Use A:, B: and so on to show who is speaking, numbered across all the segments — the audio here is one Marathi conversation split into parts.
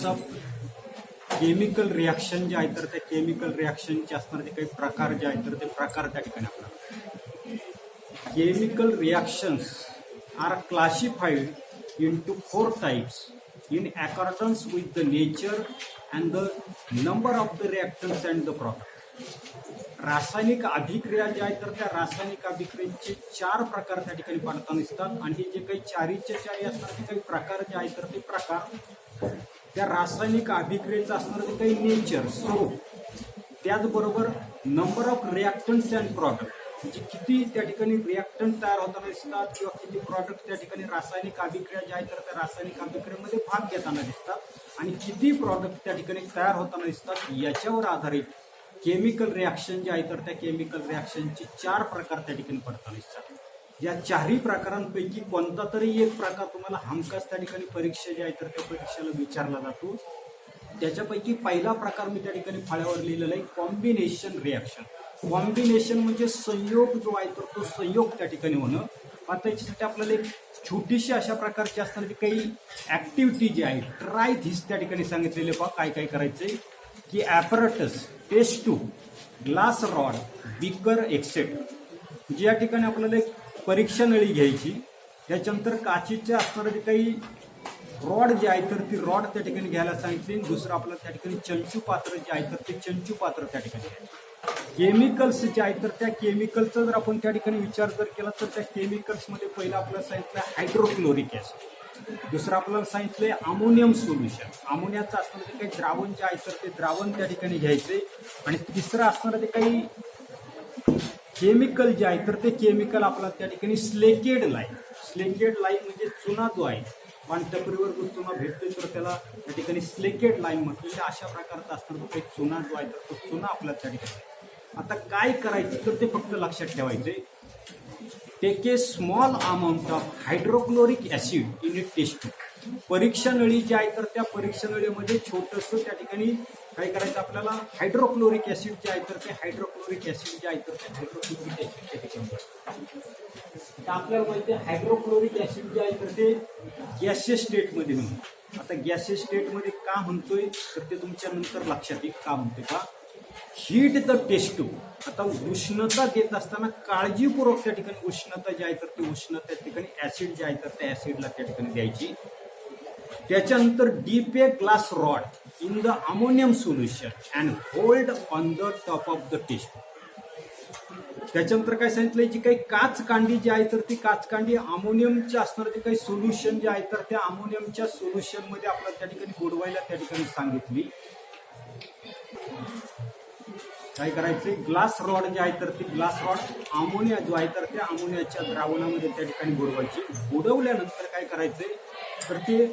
A: ऑफ केमिकल रिॲक्शन जे आहेत तर त्या केमिकल रिॲक्शनचे असणारे काही प्रकार जे आहेत तर ते प्रकार त्या ठिकाणी आपल्याला chemical reactions are classified into 4 types in accordance with the nature and the number of the reactants and the product. रासायनिक अभिक्रिया ज्या आहेत तर त्या रासायनिक अभिक्रियेचे 4 प्रकार त्या ठिकाणी पाडताना दिसतात आणि हे जे काही चारीचे चारी असणार ते काही प्रकार जे आहेत तर ते प्रकार त्या रासायनिक अभिक्रियेचं असणार ते काही नेचर स्वरूप त्याचबरोबर नंबर ऑफ रिॲक्टंट्स अँड प्रॉडक्ट म्हणजे किती त्या ठिकाणी रिॲक्टंट तयार होताना दिसतात किंवा किती प्रॉडक्ट त्या ठिकाणी रासायनिक अभिक्रिया ज्या आहेत तर त्या रासायनिक अभिक्रियेमध्ये भाग घेताना दिसतात आणि किती प्रॉडक्ट त्या ठिकाणी तयार होताना दिसतात याच्यावर आधारित केमिकल रिॲक्शन जे आहे तर त्या केमिकल रिॲक्शनचे 4 प्रकार त्या ठिकाणी पडताना दिसतात. या 4ही प्रकारांपैकी कोणता तरी एक प्रकार तुम्हाला हमखास त्या ठिकाणी परीक्षा जे आहे तर त्या परीक्षेला विचारला जातो. त्याच्यापैकी पहिला प्रकार मी त्या ठिकाणी फळ्यावर लिहिलेला आहे कॉम्बिनेशन रिॲक्शन. कॉम्बिनेशन म्हणजे संयोग जो आहे तर तो संयोग त्या ठिकाणी होणं. आता याच्यासाठी आपल्याला एक छोटीशी अशा प्रकारची असणारी काही ऍक्टिव्हिटी जी आहे ट्राय धिस त्या ठिकाणी सांगितलेले पहा काय काय करायचंय की apparatus test tube glass rod beaker etcetera जी या ठिकाणी आपल्याला एक परीक्षा नळी घ्यायची त्याच्यानंतर काचेच्या असणारे काही रॉड जे आहे तर ती रॉड त्या ठिकाणी घ्यायला सांगितली. दुसरं आपल्याला त्या ठिकाणी चंचू पात्र जे आहे तर ते चंचू पात्र त्या ठिकाणी केमिकल्स जे आहेत तर त्या केमिकलचा जर आपण त्या ठिकाणी विचार जर केला तर त्या केमिकल्समध्ये पहिलं आपल्याला सांगितलं हायड्रोक्लोरिक ऍसिड. दुसरं आपल्याला सांगितलंय अमोनियम सोल्युशन. अमोनियाचं असणारं ते काही द्रावण जे आहे तर ते द्रावण त्या ठिकाणी घ्यायचे आणि तिसरं असणारं ते काही केमिकल जे आहे तर ते केमिकल आपल्याला त्या ठिकाणी स्लेकेड लाईम. स्लेकेड लाईम म्हणजे चुना जो आहे पाणटपरीवर जो चुना भेटतोय तर त्याला त्या ठिकाणी स्लेकेड लाईम म्हटलेले अशा प्रकारचा असणारा काही चुना जो आहे तर तो चुना आपल्याला त्या ठिकाणी. आता काय करायचं तर ते फक्त लक्षात ठेवायचे take a small amount of hydrochloric acid in a test. परीक्षा नळी जी आहे तर त्या परीक्षा नळीमध्ये छोटंसं त्या ठिकाणी काय करायचं आपल्याला हायड्रोक्लोरिक ऍसिड जे आहे तर ते हायड्रोक्लोरिक ऍसिड जे आहे तर ते हायड्रोक्लोरिक ऍसिड त्या ठिकाणी आपल्याला माहिती आहे हायड्रोक्लोरिक ऍसिड जे आहे तर ते गॅसियस स्टेटमध्ये म्हणतो. आता गॅसियस स्टेटमध्ये का म्हणतोय तर ते तुमच्या नंतर लक्षात येईल का म्हणतोय का हीट द टेस्ट ट्यूब. आता उष्णता देत असताना काळजीपूर्वक त्या ठिकाणी उष्णता जी आहे तर ती उष्णता त्या ठिकाणी ऍसिड जे आहे तर त्या ऍसिडला त्या ठिकाणी द्यायची. त्याच्यानंतर dip a glass rod in the ammonium solution and hold on the top of the test. त्याच्यानंतर काय सांगितलंय जी काही काच कांडी जी आहे तर ती काच कांडी अमोनियमच्या असणारं जे काही सोल्युशन जे आहे तर त्या अमोनियमच्या सोल्युशन मध्ये आपल्याला त्या ठिकाणी बुडवायला त्या ठिकाणी सांगितली. काय करायचे ग्लास रॉड जे आहे तर ती ग्लास रॉड अमोनिया जो आहे तर त्या अमोनियाच्या द्रावणामध्ये त्या ठिकाणी बुडवायची. बुडवल्यानंतर काय करायचे तर ते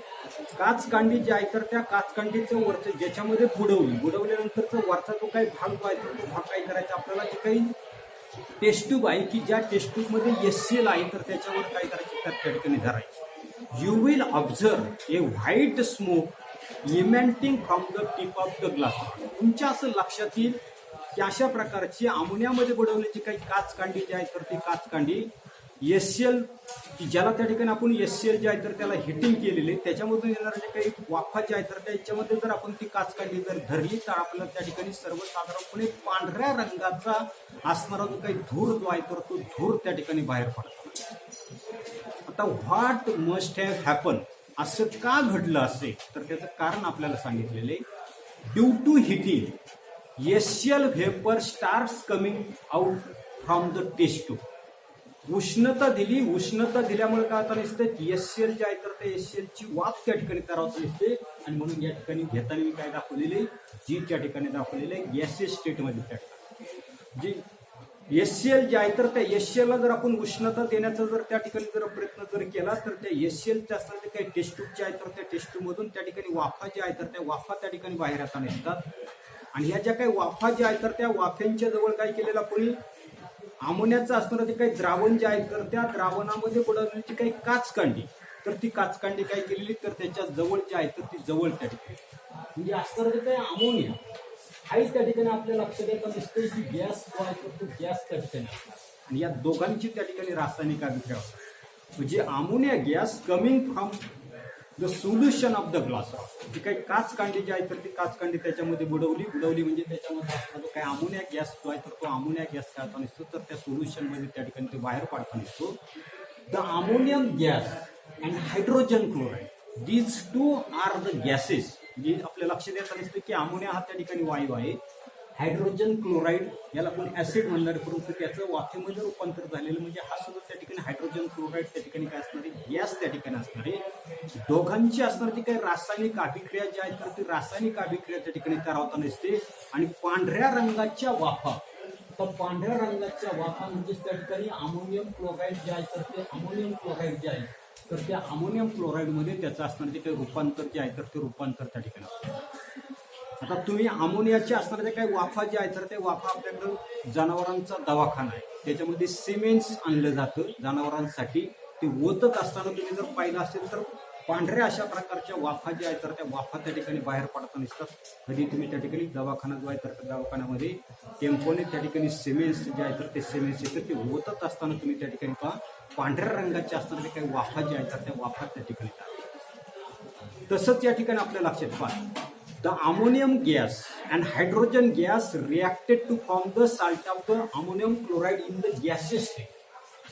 A: काच कांडी जी आहे तर त्या काच कांडीचं वरचं ज्याच्यामध्ये बुडवल्यानंतरचा वरचा जो काही भाग जो आहे तर तो भाग काय करायचा आपल्याला जे काही टेस्ट ट्यूब आहे की ज्या टेस्ट ट्यूबमध्ये HCl आहे तर त्याच्यावर काय करायचे त्या ठिकाणी धरायचे. You will observe a white smoke emanating from the tip of the glass. तुमच्या असं लक्षात येईल की अशा प्रकारची अमोनियामध्ये बुडवलेली काही काच कांडी जी आहे तर ती काच कांडी HCl की ज्याला त्या ठिकाणी आपण HCl जे आहे तर त्याला हिटिंग केलेले त्याच्यामधून येणारे जे काही वाफा जे आहे तर त्याच्यामध्ये जर आपण ती काच कांडी जर धरली तर आपल्याला त्या ठिकाणी सर्वसाधारणपणे पांढऱ्या रंगाचा असणारा जो काही धूर जो आहे तर तो धूर त्या ठिकाणी बाहेर पडतो. आता व्हॉट मस्ट हॅव हॅपन असं का घडलं असेल तर त्याचं कारण आपल्याला सांगितलेले due to heating HCl vapour starts coming out from the test tube. उष्णता दिल्यामुळे काय होतं दिसते HCl जे आहे तर ते HCl ची वाफ त्या ठिकाणी तयार होत दिसते आणि म्हणून या ठिकाणी घेताना मी काय दाखवलेले जी त्या ठिकाणी दाखवलेले गॅसियस स्टेटमध्ये त्या ठिकाणी जी HCl जे आहे तर त्या HCl ला जर आपण उष्णता देण्याचा जर त्या ठिकाणी जर प्रयत्न जर केला तर त्या HCl च्या असणारे काही टेस्ट ट्यूब जे आहे तर त्या टेस्ट ट्यूब मधून त्या ठिकाणी वाफा जे आहे तर त्या वाफा त्या ठिकाणी बाहेर येताना दिसतात आणि ह्या ज्या काही वाफा ज्या आहेत तर त्या वाफांच्या जवळ काय केलेलं कोणी अमोनियाचं असणारं जे काही द्रावण जे आहे तर त्या द्रावणामध्ये बुडवलेली काही काच कांडी तर ती काच कांडी काय केलेली तर त्याच्या जवळ जे आहे तर ती जवळ त्या ठिकाणी म्हणजे असणारं जे काही अमोनिया आहे त्या ठिकाणी आपल्या लक्षात येतं दिसतंय की गॅस जो आहे तो गॅस त्या ठिकाणी आणि या दोघांची त्या ठिकाणी रासायनिक अभिक्रिया म्हणजे ammonia gas coming from the solution of the glass rod. जी काही काचकांडी जी आहे तर ती काचकांडी त्याच्यामध्ये बुडवली म्हणजे त्याच्यामध्ये असणारा जो काही अमोनिया गॅस जो आहे तर तो अमोनिया गॅस तयार निघतो, तर त्या सोल्युशनमध्ये त्या ठिकाणी ते बाहेर पडता निघतो. The ammonium gas and hydrogen chloride, these two are the gases. जे आपल्या लक्षात येता दिसतं की अमोनिया हा त्या ठिकाणी वायू आहे, हायड्रोजन क्लोराईड याला आपण ऍसिड म्हणणार, परंतु त्याचं वाफेमध्ये रूपांतर झालेलं म्हणजे हा सुद्धा त्या ठिकाणी हायड्रोजन क्लोराईड त्या ठिकाणी काय असणार आहे, गॅस त्या ठिकाणी असणार आहे. दोघांची असणार ती काही रासायनिक अभिक्रिया जी आहे तर ती रासायनिक अभिक्रिया त्या ठिकाणी तयार होताना दिसते. आणि पांढऱ्या रंगाच्या वाफा, तर पांढऱ्या रंगाच्या वाफा म्हणजेच त्या ठिकाणी अमोनियम क्लोराईड जे आहे तर ते अमोनियम क्लोराईड जे आहे तर त्या अमोनियम क्लोराईडमध्ये त्याचं असणार जे काही रूपांतर जे आहे तर ते रूपांतर त्या ठिकाणी असतं. आता तुम्ही अमोनियाचे असणारे काही वाफा जे आहे तर ते वाफा आपल्याकडं जनावरांचा दवाखाना आहे, त्याच्यामध्ये सिमेंट्स आणलं जातं जनावरांसाठी. ते ओतत असताना तुम्ही जर पाहिलं असेल तर पांढऱ्या अशा प्रकारच्या वाफा ज्या आहेत तर त्या वाफा त्या ठिकाणी बाहेर पडताना दिसतात. कधी तुम्ही त्या ठिकाणी दवाखाना जो आहे तर त्या दवाखान्यामध्ये टेम्पोने त्या ठिकाणी सिमेंट्स जे आहे तर ते सिमेंट्स येतं ते ओतत असताना तुम्ही त्या ठिकाणी पहा पांढऱ्या रंगाचे असणारे काही वाफा ज्या आहेत तर त्या वाफा त्या ठिकाणी येतात. तसंच या ठिकाणी आपल्या लक्षात पहा, the ammonium gas and hydrogen gas reacted to form the salt of the ammonium chloride in the gaseous state.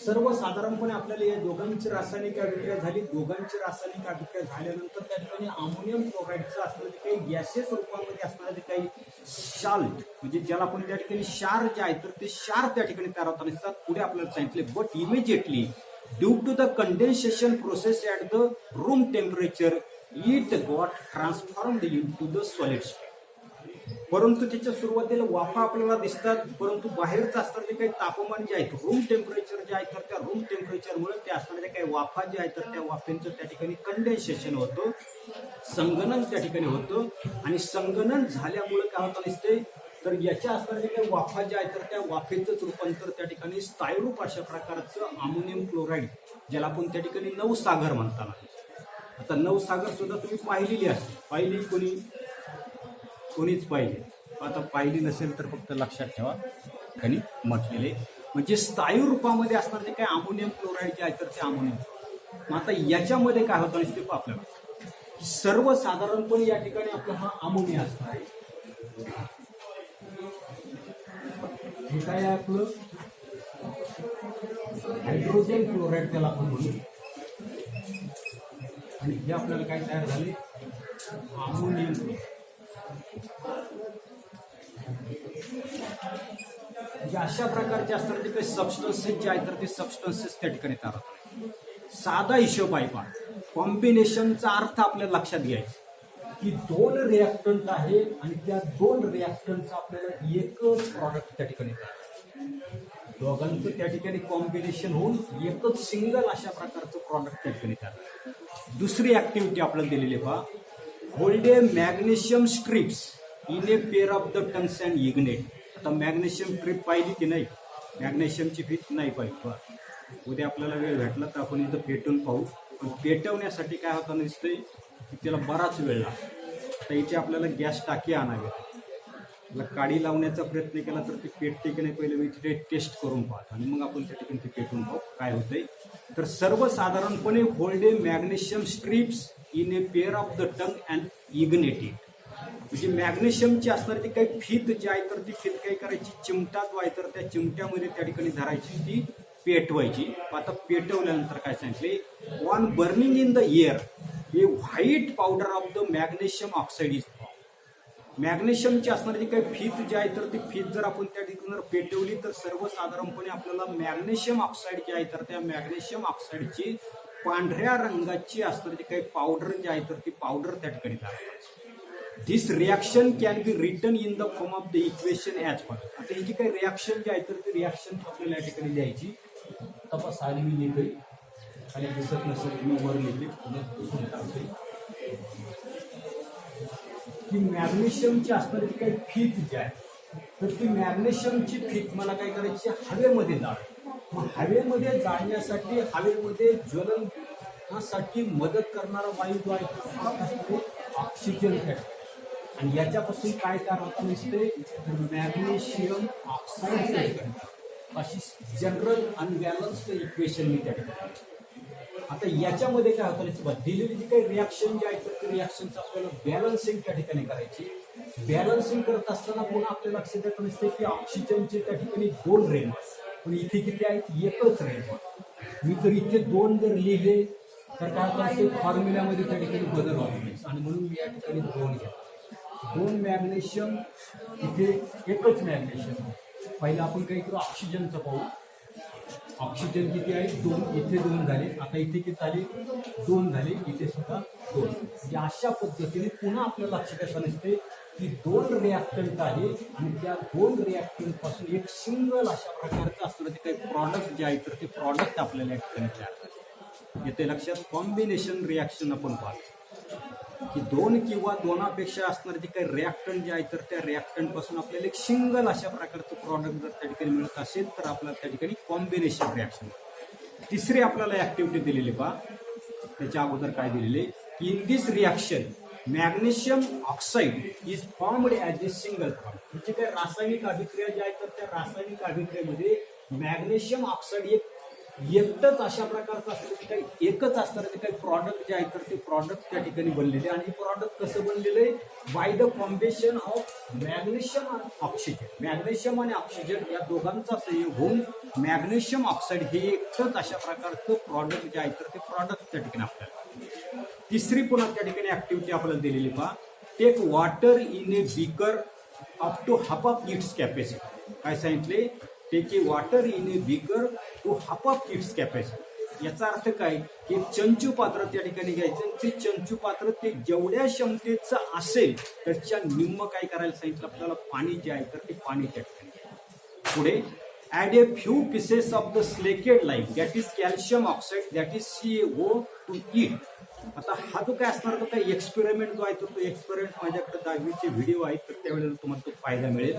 A: सर्वसाधारणपणे आपल्याला या दोघांची रासायनिक अभिक्रिया झाली. दोघांची रासायनिक अभिक्रिया झाल्यानंतर त्या ठिकाणी अमोनियम क्लोराईडचं असणारे काही गॅसेस रूपामध्ये असणारे काही साल्ट म्हणजे ज्याला आपण त्या ठिकाणी क्षार जे आहे तर ते क्षार त्या ठिकाणी तयार होताना दिसतात. पुढे आपल्याला सांगितले but immediately due to the condensation process at the room temperature it got transformed into the solid state. परंतु त्याच्या सुरुवातीला वाफा आपल्याला दिसतात, परंतु बाहेरचं असणारे काही तापमान जे आहे रूम टेम्परेचर जे आहे तर त्या रूम टेम्परेचरमुळे ते असणारे काही वाफा जे आहे तर त्या वाफेचं त्या ठिकाणी कंडेन्सेशन होतं, संगणन त्या ठिकाणी होतं. आणि संगणन झाल्यामुळे काय होतं दिसते तर याच्या असणारे काही वाफा जे आहे तर त्या वाफेचंच रूपांतर त्या ठिकाणी स्थायीरूप अशा प्रकारचं अमोनियम क्लोराईड ज्याला आपण त्या ठिकाणी नवसागर म्हणताना. आता नवसागर सुद्धा तुम्ही पाहिलेली असते, पाहिली कोणीच पाहिली, आता पाहिली नसेल तर फक्त लक्षात ठेवा खाली म्हटलेले म्हणजे स्थायू रूपामध्ये असणार जे काही अमोनियम क्लोराईड जे आहे तर ते अमोनियम. मग आता याच्यामध्ये काय होतं ते आपल्याला सर्वसाधारणपणे या ठिकाणी आपला हा अमोनिया असणार आहे. हे काय आहे आपलं हायड्रोजन क्लोराईड त्याला आपण म्हणू. आणि हे आपल्याला काय तयार झाले अमोनियम क्लोराईड. म्हणजे अशा प्रकारचे असतात ते काही सबस्टन्सेस जे आहेत तर ते सबस्टन्सेस त्या ठिकाणी तयार होतात. साधा हिशोब आहे पण कॉम्बिनेशनचा अर्थ आपल्या लक्षात घ्यायचा की दोन रिॲक्टंट आहे आणि त्या दोन रिॲक्टंटचा आपल्याला एकच प्रॉडक्ट त्या ठिकाणी तयार, दोघांचं त्या ठिकाणी कॉम्बिनेशन होऊन एकच सिंगल अशा प्रकारचं प्रॉडक्ट त्या ठिकाणी तयार. दुसरी ऍक्टिव्हिटी आपल्याला दिलेली पहा, hold a magnesium strips in a pair of the tongues and ignite. आता मॅग्नेशियम स्ट्रिप पाहिली की नाही, मॅग्नेशियमची फीत नाही पाहिजे. उद्या आपल्याला वेळ भेटला तर आपण इथं पेटून पाहू. पण पेटवण्यासाठी काय होताना दिसतंय की त्याला बराच वेळ लागतो. तर इथे आपल्याला गॅस टाकी आणावी, त्याला काडी लावण्याचा प्रयत्न केला तर ते पेटते की नाही पहिले मी तिथे टेस्ट करून पाहतो आणि मग आपण त्या ठिकाणी ते पेटून पाहू काय होतंय. तर सर्वसाधारणपणे hold a magnesium strips in a pair of the tongue and ignite it. म्हणजे मॅग्नेशियमची असणारी ती काही फीत जी आहे तर ती फीत काय करायची चिमटा जो आहे तर त्या चिमट्यामध्ये त्या ठिकाणी धरायची, ती पेटवायची. आता पेटवल्यानंतर काय सांगितले on burning in the air a white powder of the magnesium oxide is. मॅग्नेशियमची असणारी जी काही फीत जी आहे तर ती फीत जर आपण त्या ठिकाणी पेटवली तर सर्वसाधारणपणे आपल्याला मॅग्नेशियम ऑक्साईड जी आहे तर त्या मॅग्नेशियम ऑक्साईडची पांढऱ्या रंगाची असणारी जी काही पावडर जी आहे तर ती पावडर त्या ठिकाणी तयार करायची. This reaction can be written in the form of the equation as follows. आता ही जी काही रिॲक्शन जी आहे तर ती रिॲक्शन आपल्याला या ठिकाणी लिहायची. तपास आली मी लिहितोय आणि दिसत नसेल मी वर लिहिले की मॅग्नेशियमची असणारी जी काही फीत जी आहे तर ती मॅग्नेशियमची फीत मला काय करायची हवेमध्ये जाळ. मग हवेमध्ये जाळण्यासाठी हवेमध्ये ज्वलनासाठी मदत करणारा वायू जो आहे ऑक्सिजन आहे. आणि याच्यापासून काय तयार होतं दिसते मॅग्नेशियम ऑक्साईड. अशी जनरल अनबॅलन्स्ड इक्वेशन मी त्या ठिकाणी. आता याच्यामध्ये काय होतं, दिलेली जी काही रिॲक्शन जी आहे तर ते रिॲक्शनचं आपल्याला बॅलन्सिंग त्या ठिकाणी करायची. बॅलन्सिंग करत असताना पुन्हा आपल्या लक्षात येत नसते की ऑक्सिजनचे त्या ठिकाणी 2 रेण, पण इथे किती आहेत, एकच रेण. मी जर इथे 2 जर लिहिले तर काय होतं, फॉर्म्युल्यामध्ये त्या ठिकाणी बदल होतो आणि म्हणून मी या ठिकाणी 2 घेतो. 2 मॅग्नेशियम, इथे एकच मॅग्नेशियम. पहिलं आपण काही करू, ऑक्सिजनचं पाहू. ऑक्सिजन किती आहे, 2. इथे 2 झाले. आता इथे किती झाले, 2 झाले. इथे सुद्धा 2. म्हणजे अशा पद्धतीने पुन्हा आपल्या लक्षात येत नसते की 2 रिॲक्टंट आहे आणि त्या 2 रिॲक्टंट पासून एक सिंगल अशा प्रकारचं असतं ते काही प्रॉडक्ट जे आहे तर ते प्रॉडक्ट आपल्याला या ठिकाणी तयार करायचं. येते लक्षात. कॉम्बिनेशन रिॲक्शन आपण पाहतो की 2 किंवा 2पेक्षा असणारे जे काही रिॲक्टंट जे आहे तर त्या रिॲक्टंट पासून आपल्याला एक सिंगल अशा प्रकारचं प्रॉडक्ट जर त्या ठिकाणी मिळत असेल तर आपल्याला त्या ठिकाणी कॉम्बिनेशन रिॲक्शन. तिसरी आपल्याला ऍक्टिव्हिटी दिलेली पहा. त्याच्या अगोदर काय दिलेले की in this reaction magnesium oxide is formed as a single bond. म्हणजे काही रासायनिक अभिक्रिया जी आहे तर त्या रासायनिक अभिक्रियेमध्ये मॅग्नेशियम ऑक्साईड एकच अशा प्रकारचं असतं की काही एकच असतं ते काही प्रॉडक्ट जे आहे तर ते प्रॉडक्ट त्या ठिकाणी बनलेले. आणि हे प्रॉडक्ट कसं बनलेलं आहे, by the combination of magnesium आणि ऑक्सिजन. मॅग्नेशियम आणि ऑक्सिजन या दोघांचा संयोग होऊन मॅग्नेशियम ऑक्साईड हे एकच अशा प्रकारचं प्रॉडक्ट जे आहे तर ते प्रॉडक्ट त्या ठिकाणी आपल्याला. तिसरी पुन्हा त्या ठिकाणी ऍक्टिव्हिटी आपल्याला दिलेली पहा. Take water in a beaker up to half of its capacity. काय सांगितले, take a water in a beaker to half of its capacity. याचा अर्थ काय की चंचू पात्र त्या ठिकाणी घ्यायचं. ते चंचू पात्र ते जेवढ्या क्षमतेचं असेल त्याच्या निम्म काय करायला सांगितलं आपल्याला, पाणी जे आहे तर ते पाणी त्या ठिकाणी. पुढे add a few pieces of the slaked lime that is calcium oxide that is CaO to it. आता हा जो काय असणार तो काही एक्सपेरिमेंट जो आहे तो एक्सपेरिमेंट माझ्याकडे 10वीचे व्हिडिओ आहेत तर त्यावेळेला तुम्हाला तो फायदा मिळेल.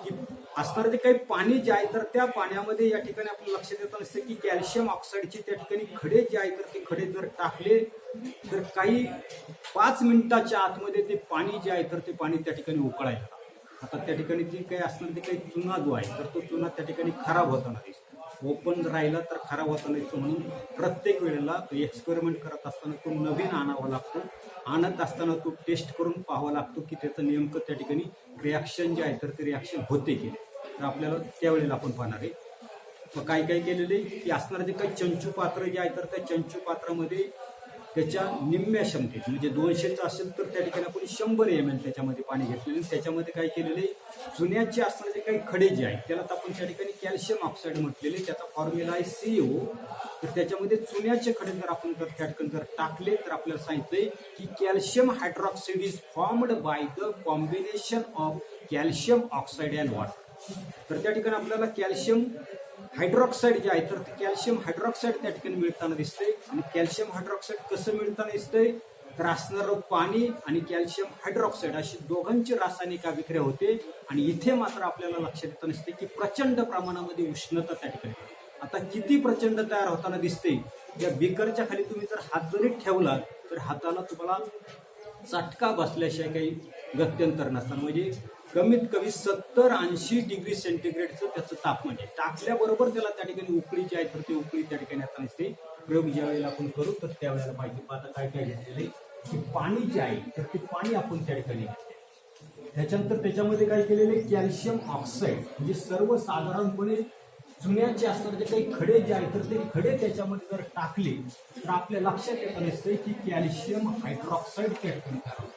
A: की असणारं ते काही पाणी जे आहे तर त्या पाण्यामध्ये या ठिकाणी आपलं लक्षात येत नसते की कॅल्शियम ऑक्साईडचे त्या ठिकाणी खडे जे आहे तर ते खडे जर टाकले तर काही 5 मिनिटाच्या आतमध्ये ते पाणी जे आहे तर ते पाणी त्या ठिकाणी उकळायला. आता त्या ठिकाणी ती काही असणार ते काही चुना जो आहे तर तो चुना त्या ठिकाणी खराब होताना दिसतो. ओपन राहिला तर खराब होताना दिसतो. म्हणून प्रत्येक वेळेला तो एक्सपेरिमेंट करत असताना तो नवीन आणावा लागतो. आणत असताना तो टेस्ट करून पाहावा लागतो की त्याचं नेमकं त्या ठिकाणी रिॲक्शन जे आहे तर ते रिॲक्शन होते की नाही. तर आपल्याला त्यावेळेला आपण पाहणार आहे. मग काय काय केलेले की असणारे जे काही चंचू पात्र जे आहे तर त्या चंचू पात्रामध्ये त्याच्या निम्म्या क्षमतेत म्हणजे 200चं असेल तर त्या ठिकाणी आपण 100 ml त्याच्यामध्ये पाणी घेतलेले. त्याच्यामध्ये काय केलेले, चुन्याचे असणारे जे काही खडे जे आहेत त्याला आपण त्या ठिकाणी कॅल्शियम ऑक्साईड म्हटलेले. त्याचा फॉर्म्युला आहे CaO. तर त्याच्यामध्ये चुन्याचे खडे जर आपण जर त्या ठिकाणी जर टाकले तर आपल्याला सांगितलंय की calcium hydroxide is formed by the combination of calcium oxide and water. तर त्या ठिकाणी आपल्याला कॅल्शियम हायड्रॉक्साईड जे आहे तर ते कॅल्शियम हायड्रॉक्साईड त्या ठिकाणी मिळताना दिसतंय. आणि कॅल्शियम हायड्रॉक्साईड कसं मिळताना दिसतंय तर असणारं पाणी आणि कॅल्शियम हायड्रॉक्साईड अशी दोघांची रासायनिक अभिक्रिया होते. आणि इथे मात्र आपल्याला लक्षात येत नसते की प्रचंड प्रमाणामध्ये उष्णता त्या ठिकाणी. आता किती प्रचंड तयार होताना दिसते, या बिकरच्या खाली तुम्ही जर हात जरी ठेवला तर हाताला तुम्हाला चटका बसल्याशिवाय काही गत्यंतर नसताना. म्हणजे कमीत कमी 70-80 डिग्री सेंटीग्रेडचं त्याचं तापमान आहे. टाकल्याबरोबर त्याला त्या ठिकाणी उकळी जी आहे तर ती उकळी त्या ठिकाणी आता नसते. प्रयोग ज्या वेळेला आपण करू तर त्यावेळेला माहिती. आता काय काय घेतलेलं आहे की पाणी जे आहे तर ते पाणी आपण त्या ठिकाणी घेतले. त्याच्यानंतर त्याच्यामध्ये काय केलेले, कॅल्शियम ऑक्साईड म्हणजे सर्वसाधारणपणे चुन्याचे असणारे जे काही खडे जे आहेत तर ते खडे त्याच्यामध्ये जर टाकले तर आपल्या लक्षात येत नसते की कॅल्शियम हायड्रॉक्साईड त्या ठिकाणी.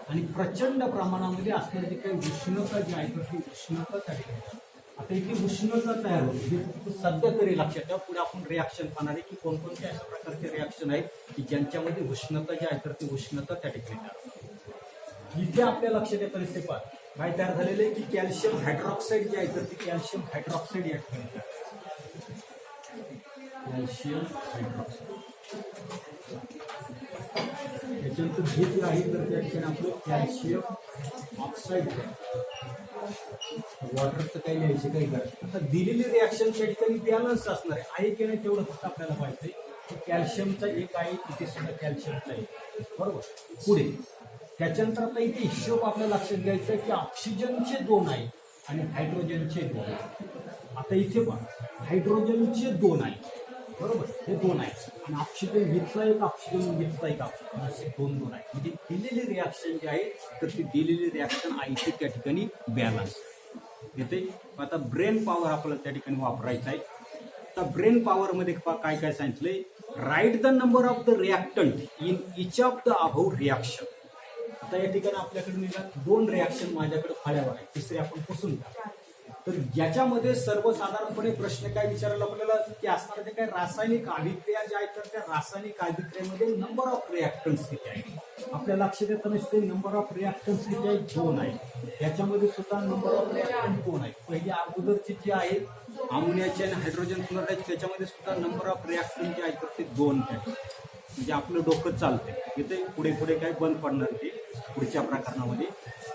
A: आणि प्रचंड प्रमाणामध्ये असणारी जी काही उष्णता जी आहे तर ती उष्णता त्या ठिकाणी. आता इथे उष्णता तयार होते सध्या तरी लक्षात ठेवा. पुढे आपण रिॲक्शन पाहणार आहे की कोणकोणते अशा प्रकारचे रिॲक्शन आहेत की ज्यांच्यामध्ये उष्णता जी आहे तर ती उष्णता त्या ठिकाणी तयार होते. इथे आपल्या लक्षात येत नसते पहा काय तयार झालेलं आहे की कॅल्शियम हायड्रॉक्साईड जे आहे तर ती कॅल्शियम हायड्रॉक्साईड या ठिकाणी. कॅल्शियम हायड्रॉक्साईड त्याच्यानंतर हे जे आहे तर त्या ठिकाणी आपलं कॅल्शियम ऑक्साईड. वॉटरचं काही लिहायचे काही करायचं. आता दिलेली रिॲक्शन त्या ठिकाणी बॅलन्स असणार आहे की नाही तेवढं फक्त आपल्याला पाहिजे की कॅल्शियमचा एक आहे इथे सुद्धा कॅल्शियमचा आहे बरोबर. पुढे त्याच्यानंतर आता इथे हिशोब आपल्या लक्षात घ्यायचा की ऑक्सिजनचे 2 आहेत आणि हायड्रोजनचे 2 आहेत. आता इथे पण हायड्रोजनचे 2 आहेत बरोबर, हे दोन आहेत. आणि ऑक्सिजन घेतला एक, ऑक्सिजन घेतला एक, ऑक्सिजन असे दोन दोन आहेत. म्हणजे दिलेली रिॲक्शन जी आहे तर ती दिलेली रिॲक्शन आहे ती त्या ठिकाणी बॅलन्स येते. आता ब्रेन पॉवर आपल्याला त्या ठिकाणी वापरायचा आहे. आता ब्रेन पॉवर मध्ये काय काय सांगितलंय, write the number of the reactant in each of the above reaction. आता या ठिकाणी आपल्याकडे निघाल दोन रिॲक्शन माझ्याकडे फाळ्यावर आहे, तिसरी आपण पुसून टाकू. तर याच्यामध्ये सर्वसाधारणपणे प्रश्न काय विचारायला आपल्याला की असणार ते काय रासायनिक अभिक्रिया ज्या आहेत तर त्या रासायनिक अभिक्रियेमध्ये नंबर ऑफ रिॲक्टन्स किती आहे. आपल्या लक्षात येतं नसते नंबर ऑफ रिॲक्टन्स किती आहे, दोन आहे. याच्यामध्ये सुद्धा नंबर ऑफ रिॲक्टंट दोन आहे. पहिली अगोदरची जी आहे अमोनियाची आणि हायड्रोजन क्लोराईड त्याच्यामध्ये सुद्धा नंबर ऑफ रिॲक्टंट जे आहे तर ते दोन आहे. म्हणजे आपलं डोकं चालतंय, इथे पुढे पुढे काय बंद पडणार ते पुढच्या प्रकरणामध्ये.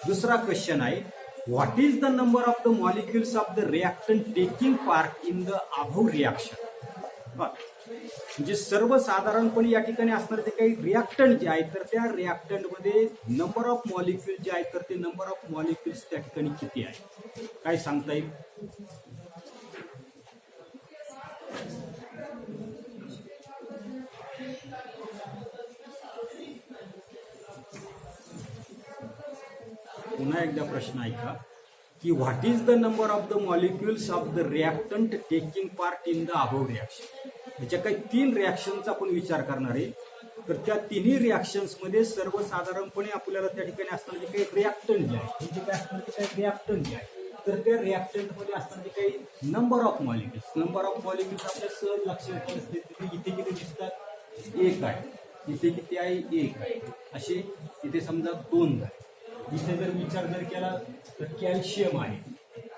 A: दुसरा क्वेश्चन आहे, what is the number of the molecules of the reactant taking part in the above reaction. म्हणजे सर्वसाधारणपणे या ठिकाणी असणार ते काही रिॲक्टंट जे आहेत तर त्या रिॲक्टंट मध्ये नंबर ऑफ मॉलिक्युल जे आहेत तर ते नंबर ऑफ मॉलिक्युल्स त्या ठिकाणी किती आहे, काय सांगता येईल. पुन्हा एकदा प्रश्न ऐका की what is the number of the molecules of the reactant taking part in the above reaction. याच्या काही तीन रिॲक्शनचा आपण विचार करणार आहे. तर त्या तिन्ही रिॲक्शन्स मध्ये सर्वसाधारणपणे आपल्याला त्या ठिकाणी असणारे काही रिॲक्टंट जे आहे म्हणजे काय असणार ते काही रिॲक्टंट जे आहे तर त्या रिॲक्टंट मध्ये असणारे काही number of molecules. Number of molecules आपल्या सहज लक्षात येते. इथे किती दिसतात, एक आहे. इथे किती आहे, एक आहे. असे इथे समजा दोन आहे. इथे जर विचार जर केला तर कॅल्शियम आहे,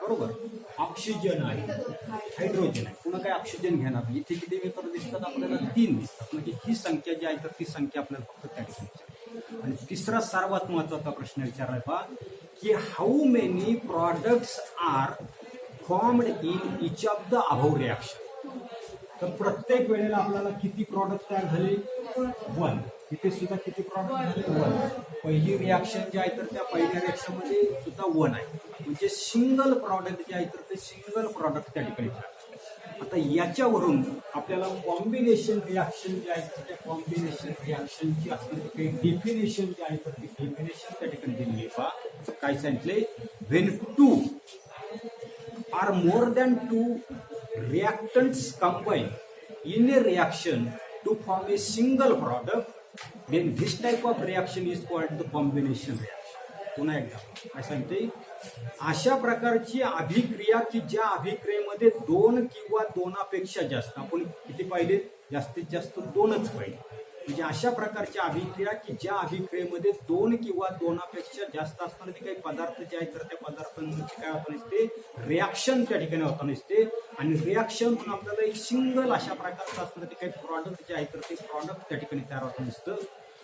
A: बरोबर, ऑक्सिजन आहे, हायड्रोजन आहे. पुन्हा काय ऑक्सिजन घेणार नाही. इथे किती वेपर दिसतात आपल्याला, तीन दिसतात. म्हणजे ही संख्या जी आहे तर ती संख्या आपल्याला फक्त त्या ठिकाणी. आणि तिसरा सर्वात महत्वाचा प्रश्न विचारलाय पहा की how many products are formed in each of the above reaction. तर प्रत्येक वेळेला आपल्याला किती प्रॉडक्ट तयार झाले, वन. इथे सुद्धा किती प्रॉडक्ट झाले, वन. पहिली रिॲक्शन जी आहे तर त्या पहिल्या रिॲक्शन मध्ये सुद्धा वन आहे. म्हणजे सिंगल प्रॉडक्ट जे आहे तर ते सिंगल प्रॉडक्ट त्या ठिकाणी. आता याच्यावरून आपल्याला कॉम्बिनेशन रिॲक्शन जे आहे तर त्या कॉम्बिनेशन रिॲक्शनची असणारी काही डेफिनेशन जे आहे तर ती डेफिनेशन त्या ठिकाणी दिली आहे. पहा काय सांगितले, when two or more than two reactants combine in a reaction to form a single product, then this type of reaction is called the combination reaction. पुन्हा एकदा काय सांगते, अशा प्रकारची अभिक्रिया की ज्या अभिक्रियेमध्ये दोन किंवा दोनापेक्षा जास्त, आपण किती पाहिले, जास्तीत जास्त दोनच पाहिजे. म्हणजे अशा प्रकारच्या अभिक्रिया की ज्या अभिक्रियेमध्ये दोन किंवा दोनापेक्षा जास्त असणारे ते काही पदार्थ जे आहेत तर त्या पदार्थांमध्ये काय होत नसते, रिॲक्शन त्या ठिकाणी होत नसते. आणि रिॲक्शन म्हणून आपल्याला एक सिंगल अशा प्रकारचं असतं ते काही प्रॉडक्ट जे आहे तर ते प्रॉडक्ट त्या ठिकाणी तयार होत नसतं.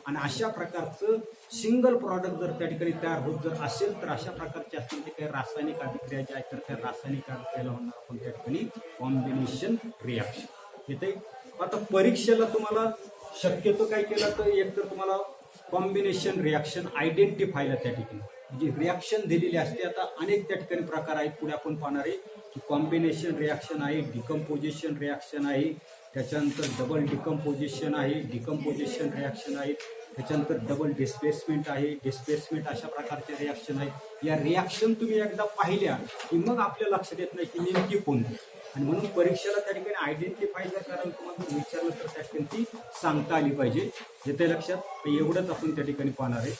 A: आणि अशा प्रकारचं सिंगल प्रॉडक्ट जर त्या ठिकाणी तयार होत जर असेल तर अशा प्रकारचे असतील ते काही रासायनिक अभिक्रिया ज्या आहेत तर त्या रासायनिक अभिक्रियेला होणार आपण त्या ठिकाणी कॉम्बिनेशन रिॲक्शन येते. आता परीक्षेला तुम्हाला शक्यतो काय केलं तर एक तर तुम्हाला कॉम्बिनेशन रिॲक्शन आयडेंटिफायला त्या ठिकाणी म्हणजे रिॲक्शन दिलेली असते. आता अनेक त्या ठिकाणी प्रकार आहेत, पुढे आपण पाहणार आहे की कॉम्बिनेशन रिॲक्शन आहे, डिकम्पोजिशन रिॲक्शन आहे, त्याच्यानंतर डबल डिकम्पोजिशन आहे, डिकम्पोजिशन रिॲक्शन आहे, त्याच्यानंतर डबल डिस्प्लेसमेंट आहे, डिस्प्लेसमेंट अशा प्रकारचे रिॲक्शन आहेत. या रिॲक्शन तुम्ही एकदा पाहिल्या की मग आपल्या लक्षात येत नाही की नेमकी कोणती. आणि म्हणून परीक्षेला त्या ठिकाणी आयडेंटिफाय जर कारण तुम्हाला विचारलं तर त्या ठिकाणी ती सांगता आली पाहिजे. येते लक्षात, एवढंच आपण त्या ठिकाणी पाहणार आहे.